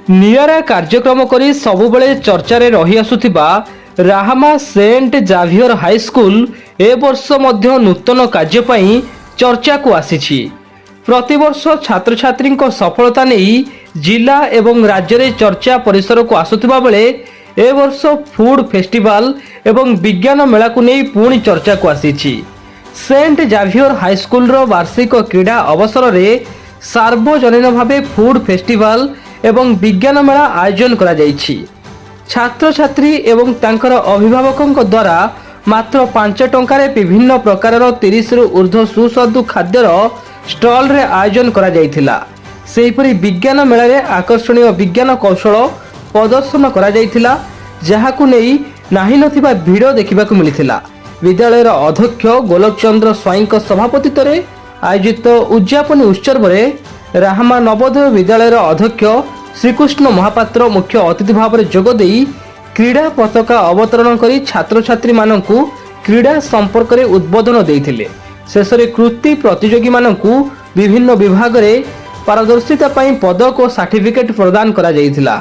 ନିଆରା କାର୍ଯ୍ୟକ୍ରମ କରି ସବୁବେଳେ ଚର୍ଚ୍ଚାରେ ରହି ଆସୁଥିବା ରାହାମା ସେଣ୍ଟ ଜାଭିୟର ହାଇସ୍କୁଲ ଏ ବର୍ଷ ମଧ୍ୟ ନୂତନ କାର୍ଯ୍ୟ ପାଇଁ ଚର୍ଚ୍ଚାକୁ ଆସିଛି। ପ୍ରତିବର୍ଷ ଛାତ୍ରଛାତ୍ରୀଙ୍କ ସଫଳତା ନେଇ ଜିଲ୍ଲା ଏବଂ ରାଜ୍ୟରେ ଚର୍ଚ୍ଚା ପରିସରକୁ ଆସୁଥିବା ବେଳେ ଏ ବର୍ଷ ଫୁଡ୍ ଫେଷ୍ଟିଭାଲ ଏବଂ ବିଜ୍ଞାନ ମେଳାକୁ ନେଇ ପୁଣି ଚର୍ଚ୍ଚାକୁ ଆସିଛି। ସେଣ୍ଟ ଜାଭିୟର ହାଇସ୍କୁଲର ବାର୍ଷିକ କ୍ରୀଡ଼ା ଅବସରରେ ସାର୍ବଜନୀନ ଭାବେ ଫୁଡ୍ ଫେଷ୍ଟିଭାଲ ଏବଂ ବିଜ୍ଞାନ ମେଳା ଆୟୋଜନ କରାଯାଇଛି। ଛାତ୍ରଛାତ୍ରୀ ଏବଂ ତାଙ୍କର ଅଭିଭାବକଙ୍କ ଦ୍ୱାରା ମାତ୍ର 5 ଟଙ୍କାରେ ବିଭିନ୍ନ ପ୍ରକାରର 30ରୁ ଉର୍ଦ୍ଧ୍ୱ ସୁସ୍ୱାଦୁ ଖାଦ୍ୟର ଷ୍ଟଲରେ ଆୟୋଜନ କରାଯାଇଥିଲା। ସେହିପରି ବିଜ୍ଞାନ ମେଳାରେ ଆକର୍ଷଣୀୟ ବିଜ୍ଞାନ କୌଶଳ ପ୍ରଦର୍ଶନ କରାଯାଇଥିଲା, ଯାହାକୁ ନେଇ ନାହିଁ ନଥିବା ଭିଡ଼ ଦେଖିବାକୁ ମିଳିଥିଲା। ବିଦ୍ୟାଳୟର ଅଧ୍ୟକ୍ଷ ଗୋଲକ ଚନ୍ଦ୍ର ସ୍ୱାଇଁଙ୍କ ସଭାପତିତ୍ୱରେ ଆୟୋଜିତ ଉଦ୍ଯାପନୀ ଉତ୍ସବରେ ରାହାମା ନବୋଦୟ ବିଦ୍ୟାଳୟର ଅଧ୍ୟକ୍ଷ ଶ୍ରୀକୃଷ୍ଣ ମହାପାତ୍ର ମୁଖ୍ୟ ଅତିଥି ଭାବରେ ଯୋଗଦେଇ କ୍ରୀଡ଼ା ପତାକା ଅବତରଣ କରି ଛାତ୍ରଛାତ୍ରୀମାନଙ୍କୁ କ୍ରୀଡ଼ା ସମ୍ପର୍କରେ ଉଦ୍ବୋଧନ ଦେଇଥିଲେ। ଶେଷରେ କୃତି ପ୍ରତିଯୋଗୀମାନଙ୍କୁ ବିଭିନ୍ନ ବିଭାଗରେ ପାରଦର୍ଶିତା ପାଇଁ ପଦକ ଓ ସାର୍ଟିଫିକେଟ୍ ପ୍ରଦାନ କରାଯାଇଥିଲା।